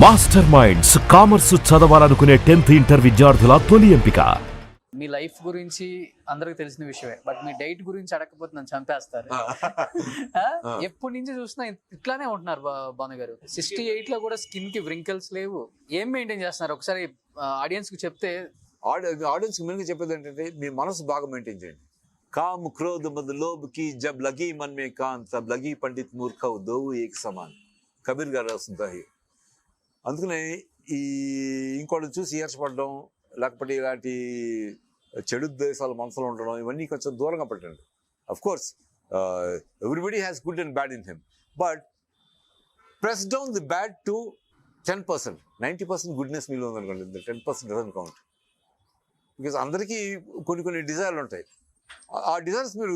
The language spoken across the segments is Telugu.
మాస్టర్ మైండ్స్ కామర్స్ చదవాలనుకునే 10th ఇంటర్ విద్యార్థుల తొలి ఎంపిక. మీ లైఫ్ గురించి అందరికి తెలిసిన విషయమే, బట్ మీ డైట్ గురించి అడగకపోతే నన్ను చంపేస్తారు. ఎప్పటి నుంచి చూసినా ఇట్లానే ఉంటున్నారు భాను గారు. 68 లో కూడా స్కిన్ కి వ్రింకిల్స్ లేవు. ఏం మెయింటైన్ చేస్తున్నారు ఒకసారి ఆడియన్స్ కి చెప్తే? ఆడియన్స్ మెయిన్గా చెప్పేది ఏంటంటే, మీ మనసు బాగా మెయింటైన్ చేయండి. కామ్ క్రోధ మద్ లోబ్ కి జబ్ లగి మన్ మే కాన్ తబ్ లగి పండిత్ మూర్ఖవ్ దో ఏక్ సమాన్. కబీర్ గారు రాస్తుంటాయి. అందుకనే ఈ ఇంకోటి చూసి ఈర్చపడడం, లేకపోతే ఇలాంటి చెడు ఉద్దేశాలు మనసులో ఉండడం, ఇవన్నీ కొంచెం దూరంగా పెట్టండి. Of course everybody has good and bad in him, but press down the bad to 10%. 90% goodness మీలో ఉందనుకోండి, 10% డజన్ కౌంట్. బికాస్ అందరికీ కొన్ని డిజైర్లు ఉంటాయి. ఆ డిజైర్స్ మీరు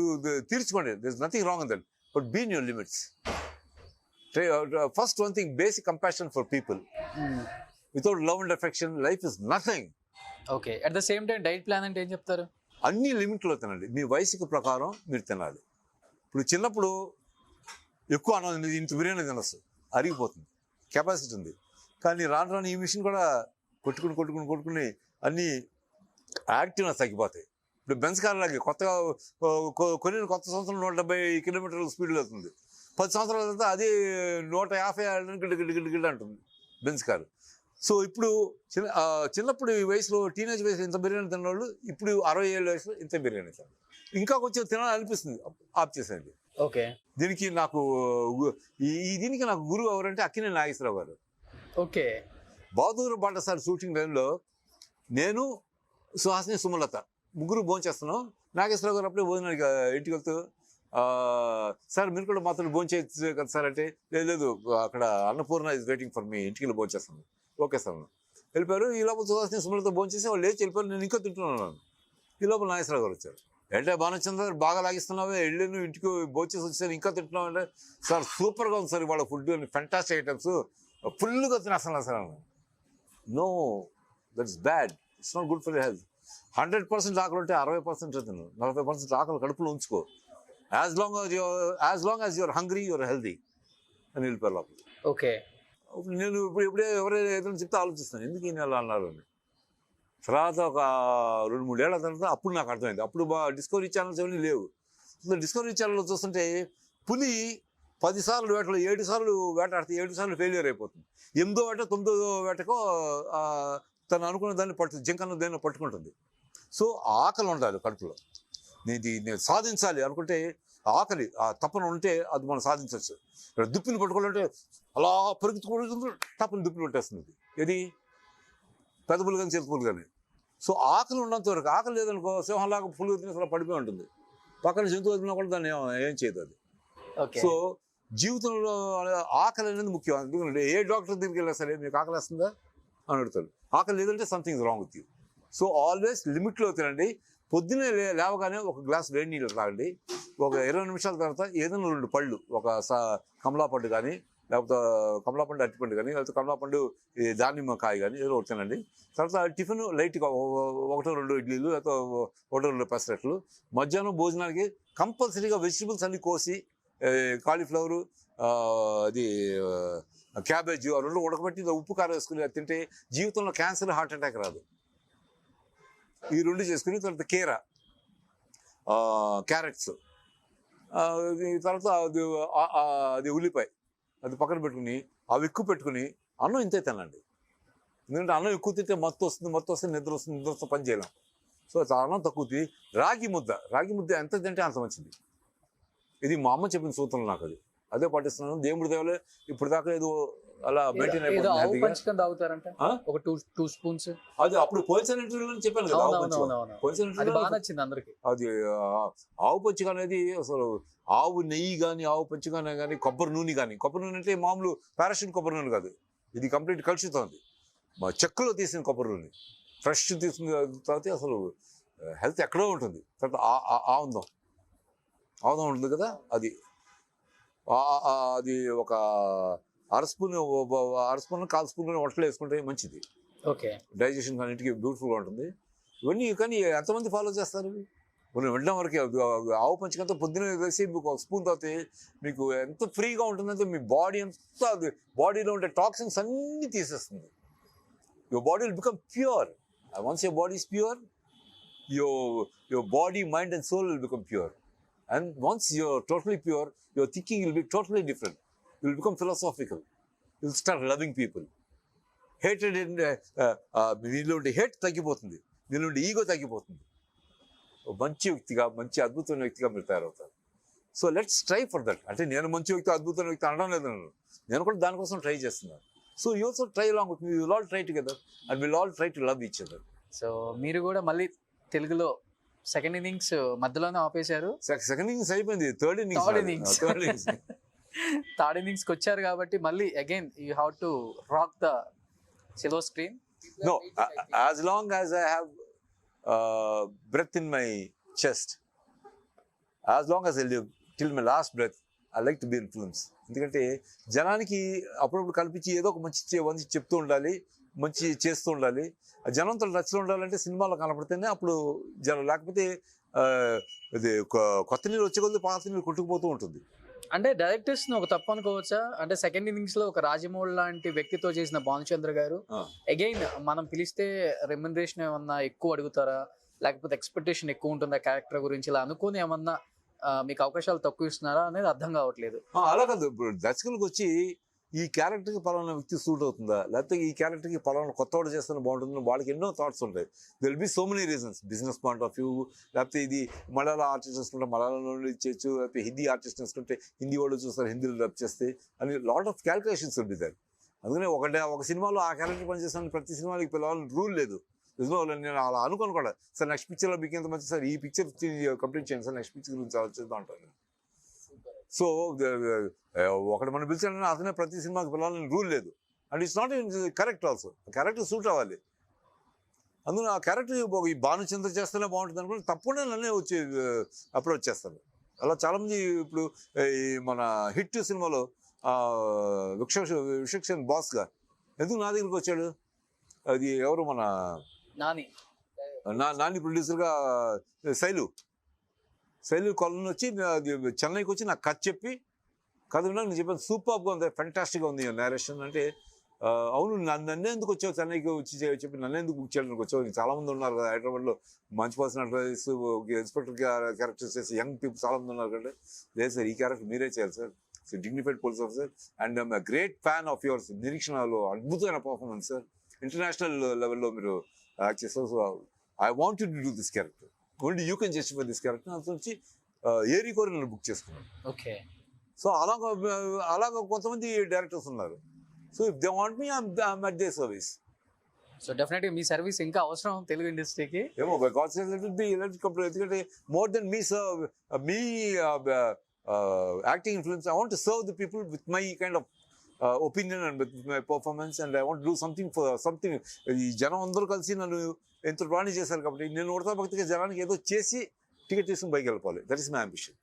తీర్చుకోండి. There is nothing wrong in that, but be in your limits. First one thing, basic compassion for people. Without love and affection, life is nothing. Okay, at the same time diet plan అంటే ఏం చెప్తారు? అన్ని లిమిట్లో తినండి. మీ వయసుకు ప్రకారం మీరు తినాలి. ఇప్పుడు చిన్నప్పుడు ఎక్కువ అన్నం, ఇంత బిర్యానీ తినొచ్చు, అరిగిపోతుంది, కెపాసిటీ ఉంది. కానీ రాను రాను ఈ మిషన్ కూడా కొట్టుకుని అన్ని యాక్టివ్నెస్ తగ్గిపోతాయి. ఇప్పుడు బెంజ్ కార్ లాగే కొత్తగా కొత్త సంవత్సరం 170 కిలోమీటర్ల స్పీడ్లో వెళ్తుంది. 10 సంవత్సరాల తర్వాత అది 150 గిడ్డ అంటుంది బెంజ్ కారు. సో ఇప్పుడు చిన్నప్పుడు ఈ వయసులో, టీనేజ్ వయసులో ఇంత బిర్యానీ తిన్న వాళ్ళు ఇప్పుడు 60 ఏళ్ళ వయసులో ఇంత బిర్యానీ తిన్నారు. ఇంకా కొంచెం తినాలని అనిపిస్తుంది, ఆఫ్ చేసేయండి. ఓకే, దీనికి నాకు గురువు ఎవరంటే అక్కినేని నాగేశ్వరరావు గారు. ఓకే, బహదూర్ బాటసారి షూటింగ్ టైంలో నేను, సుహాసిని, సుమలత ముగ్గురు భోంచేస్తున్నాం. నాగేశ్వరరావు గారు అప్పుడే భోజనానికి ఇంటికి వెళ్తూ, సార్ మీరు కూడా మాత్రం భోంచేయచ్చు కదా సార్ అంటే, లేదు అక్కడ Annapurna is waiting for me, ఇంటికి వెళ్ళి భోంచేస్తాను. ఓకే సార్ వెళ్ళిపోయారు. ఈ లోపల సుహాసిని, సుమలతో భోంచేసి వాళ్ళు లేచి వెళ్ళిపోయారు. నేను ఇంకా తింటున్నాను. ఈ లోపల నాగేశ్వరరావు గారు వచ్చారు. ఏంటంటే భానుచంద్ర బాగా లాగిస్తున్నావే, వెళ్ళాను ఇంటికి భోంచేసి వచ్చాను, ఇంకా తింటున్నావు అంటే, సార్ సూపర్గా ఉంది సార్ ఇవాళ ఫుడ్, ఫెంటాస్టిక్ ఐటమ్స్, ఫుల్గా తినేస్తాను sir. No, that is bad, it's not good for your health. 100% ఆకలి ఉంటే 60% తిను, 40% ఆకలి కడుపులో ఉంచుకో. As long as you're hungry, you're healthy. అని వెళ్ళిపోయారు లోపల. ఓకే, నేను ఇప్పుడే ఎవరైనా ఏదైనా చెప్తే ఆలోచిస్తాను, ఎందుకు ఈయన ఎలా అన్నారు అని. తర్వాత ఒక 2-3 ఏళ్ల తర్వాత అప్పుడు నాకు అర్థమైంది. అప్పుడు డిస్కవరీ ఛానల్స్ ఏమీ లేవు. డిస్కవరీ ఛానల్లో చూస్తుంటే పులి 10 సార్లు వేటలో 7 సార్లు వేటాడితే 7 సార్లు ఫెయిల్యూర్ అయిపోతుంది. 8వ వేట 9వ వేటకో తను అనుకున్న దాన్ని జింకన్న దాన్ని పట్టుకుంటుంది. సో ఆకలి ఉండాలి కడుపులో. నేను సాధించాలి అనుకుంటే, ఆకలి ఆ తపన ఉంటే అది మనం సాధించవచ్చు. ఇక్కడ దుప్పిని పట్టుకోవాలంటే అలా పరిగెత్తుకుంటుంది, తప్పని దుప్పిని పట్టేస్తుంది. ఇది పెదపులు కానీ చేతుపులు కానీ. సో ఆకలి ఉన్నంత వరకు, ఆకలి లేదనుకో సింహంలాగా పులుగు తినేసి అలా పడిపోయి ఉంటుంది. పక్కన జంతువు వదిలినా కూడా దాన్ని ఏం చేయదు అది. సో జీవితంలో ఆకలి అనేది ముఖ్యం. ఎందుకంటే ఏ డాక్టర్ దగ్గరికి వెళ్ళినా సరే, మీకు ఆకలి వేస్తుందా అని అడుగుతాడు. ఆకలి లేదంటే something is wrong with you. So always లిమిట్లో తినండి. పొద్దున్నే లేవగానే ఒక గ్లాస్ వేడి నీళ్ళు తాగండి. ఒక 20 నిమిషాల తర్వాత ఏదైనా 2 పళ్ళు, ఒక కమలాపండు కానీ, లేకపోతే కమలాపండు అరటిపండు కానీ, లేకపోతే కమలాపండు దానిమ్మ కాయ కానీ ఏదో ఒకటి తినండి. తర్వాత టిఫిన్ లైట్గా 1-2 ఇడ్లీలు, లేకపోతే 1-2 పెసరట్లు. మధ్యాహ్నం భోజనానికి కంపల్సరీగా వెజిటబుల్స్ అన్ని కోసి, కాలీఫ్లవరు, అది క్యాబేజీ, ఆ 2 ఉడకబెట్టి ఉప్పు కారం వేసుకుని తింటే జీవితంలో క్యాన్సర్, హార్ట్ అటాక్ రాదు. ఈ 2 చేసుకుని తర్వాత క్యారెట్స్, తర్వాత అది ఉల్లిపాయ, అది పక్కన పెట్టుకుని అవి ఎక్కువ పెట్టుకుని అన్నం ఇంతే తినండి. ఎందుకంటే అన్నం ఎక్కువ తింటే మత్తు వస్తే నిద్ర వస్తే పని చేయలేం. సో అన్నం తక్కువ తిని రాగి ముద్ద ఎంత తింటే అంత మంచిది. ఇది మా అమ్మ చెప్పిన సూత్రం, నాకు అదే పాటిస్తున్నాను. దేవుడి దేవలే ఇప్పుడు దాకా ఏదో అలా మెయింటైన్ అయిపోతుంది. తాగుతారంట ఒక 2 స్పూన్స్. అది అప్పుడు పోయిన ఇంటర్వ్యూలో చెప్పాను కదా, అది ఆవు పంచిక అనేది అసలు ఆవు నెయ్యి కానీ, ఆవు పంచిక కానీ, కొబ్బరి నూనె అంటే మామూలు పారాషూట్ కొబ్బరి నూనె కాదు. ఇది కంప్లీట్ కలుషితం. ఉంది మా చెక్కులో తీసిన కొబ్బరి నూనె, ఫ్రెష్ తీసిన తర్వాత అసలు హెల్త్ ఎక్కడో ఉంటుంది. తర్వాత ఆవుదం ఉంటుంది కదా, అది ఒక 1/2 స్పూన్ 1/4 స్పూన్ వంటలు వేసుకుంటే మంచిది. ఓకే, డైజెషన్ అన్నింటికి బ్యూటిఫుల్గా ఉంటుంది. ఇవన్నీ కానీ ఎంతమంది ఫాలో చేస్తారు? మనం వెళ్ళడం వరకే ఆవు పంచకంతో పొద్దున వేసి మీకు ఒక స్పూన్ తాగితే మీకు ఎంత ఫ్రీగా ఉంటుందంటే మీ బాడీ అంతా బాడీలో ఉండే టాక్సిన్స్ అన్నీ తీసేస్తుంది. Your body will become pure. Once your body is pure, your body, mind and soul will become pure. And once you're totally pure, your thinking will be totally different. You will become philosophical. You will start loving people. Hatred in మీలో ఉండే హేట్ తగ్గిపోతుంది, మీలో ఉండే ఈగో తగ్గిపోతుంది. మంచి వ్యక్తిగా, మంచి అద్భుతమైన వ్యక్తిగా మీరు తయారవుతారు. So let's try for that. అంటే నేను మంచి వ్యక్తి, అద్భుతమైన వ్యక్తి అనడం లేదు, నేను కూడా దానికోసం ట్రై చేస్తున్నాను. So you also try along with me. Will all try together and will all try to love each other. So మీరు కూడా మళ్ళీ తెలుగులో సెకండ్ ఇన్నింగ్స్ మధ్యలోనే ఆపేశారు. సెకండ్ ఇన్నింగ్స్ అయిపోయింది, థర్డ్ ఇన్నింగ్స్కి వచ్చారు కాబట్టి మళ్ళీ again you have to rock the silver screen. No, as long as I have breath in my chest, as long as I live till my last breath, I like to be in films. ఎందుకంటే జనానికి అప్పుడప్పుడు కల్పించి ఏదో ఒక మంచి చెప్తూ ఉండాలి, మంచి చేస్తూ ఉండాలి. జనంతో టచ్లో ఉండాలంటే సినిమాలో కనపడితేనే అప్పుడు జనం, లేకపోతే ఇది కొత్త నీళ్ళు వచ్చే కొద్ది పాత నీళ్ళు కొట్టుకుపోతూ ఉంటుంది. అంటే డైరెక్టర్స్ ఒక తప్పు అనుకోవచ్చా? అంటే సెకండ్ ఇన్నింగ్స్ లో ఒక రాజమౌళి లాంటి వ్యక్తితో చేసిన భానుచంద్ర గారు అగైన్ మనం పిలిస్తే రెమ్యునరేషన్ ఏమన్నా ఎక్కువ అడుగుతారా, లేకపోతే ఎక్స్పెక్టేషన్ ఎక్కువ ఉంటుందా క్యారెక్టర్ గురించి, ఇలా అనుకుని ఏమన్నా మీకు అవకాశాలు తక్కువ ఇస్తున్నారా అనేది అర్థం కావట్లేదు. అలా కాదు, ఇప్పుడు దర్శకులకు వచ్చి ఈ క్యారెక్టర్కి పలానా వ్యక్తి సూట్ అవుతుందా, లేకపోతే ఈ క్యారెక్టర్కి పలానా కొత్తవాడు చేస్తే బాగుంటుందని వాళ్ళకి ఎన్నో థాట్స్ ఉంటాయి. There'll be so many reasons, business point of view, లేకపోతే ఇది మలయాళ ఆర్టిస్ట్ వేసుకుంటే మలయాళంలో ఇచ్చేయచ్చు, లేకపోతే హిందీ ఆర్టిస్ట్ వేసుకుంటే హిందీ వాళ్ళు చూస్తారు, హిందీలో డబ్ చేస్తే అని lot of calculations will be there. అందుకనే ఒక సినిమాలో ఆ క్యారెక్టర్ పనిచేస్తాను ప్రతి సినిమాకి పిలవాలని రూల్ లేదు. నేను అలా అనుకోను కూడా, సార్ నెక్స్ట్ పిక్చర్లో మీకు ఎంత మంచి సార్ ఈ పిక్చర్ కంప్లీట్ చేయండి సార్, నెక్స్ట్ పిక్చర్ గురించి ఆలోచిద్దాం అంటాను. సో ఒకటి మనం పిలిచాడని అతనే ప్రతి సినిమాకి పిలవాలని రూల్ లేదు. And it's not correct also. Character suit అవ్వాలి. అందులో ఆ క్యారెక్టర్ ఈ భానుచంద్ర చేస్తేనే బాగుంటుంది అనుకుంటే తప్పకుండా నన్నే వచ్చి అప్రోచ్ చేస్తాను. అలా చాలామంది ఇప్పుడు ఈ మన హిట్ సినిమాలో విశేషన్ బాస్గా ఎందుకు నా దగ్గరికి వచ్చాడు, అది ఎవరు మన నాని ప్రొడ్యూసర్గా శైలు కొలను వచ్చి చెన్నైకి వచ్చి నాకు కథ చెప్పి, కథ విన్నా నేను చెప్పాను సూపర్గా ఉంది, ఫెంటాస్టిక్గా ఉంది నేరేషన్ అంటే, అవును నన్ను ఎందుకు వచ్చావు చెన్నైకి వచ్చి చెప్పి నన్ను ఎందుకు బుక్ చేయడానికి వచ్చావు, చాలామంది ఉన్నారు కదా హైదరాబాద్లో మంచి పర్సనాలిటీస్, ఇన్స్పెక్టర్ క్యారెక్టర్స్ చేసి యంగ్ పీపుల్ చాలామంది ఉన్నారు కదా. లేదు సార్ ఈ క్యారెక్టర్ మీరే చేయాలి sir, dignified police officer and I'm great fan of yours, నిరీక్షణలో అద్భుతమైన పర్ఫార్మెన్స్ సార్, ఇంటర్నేషనల్ లెవెల్లో మీరు యాక్ట్ చేస్తారు, so I want you to do this character, only you can justify this character. అంత నుంచి ఏరి కోరి నన్ను బుక్ చేసుకున్నాను. ఓకే. సో అలాగ కొంతమంది డైరెక్టర్స్ ఉన్నారు. So if they want me I'm at their service. So డెఫినెట్గా మీ సర్వీస్ ఇంకా అవసరం తెలుగు ఇండస్ట్రీకి. ఏమో by God says let it be, let it come to, ఎందుకంటే more than me serve me acting in films, I want to serve the people with my kind of opinion and with my performance and I want do something for something. ఈ జనం అందరూ కలిసి నన్ను ఎంత ప్రాణి చేశారు కాబట్టి నేను ఉడతా భక్తిగా జనానికి ఏదో చేసి టికెట్ తీసుకుని పైకి వెళ్ళిపోవాలి. That is my ambition.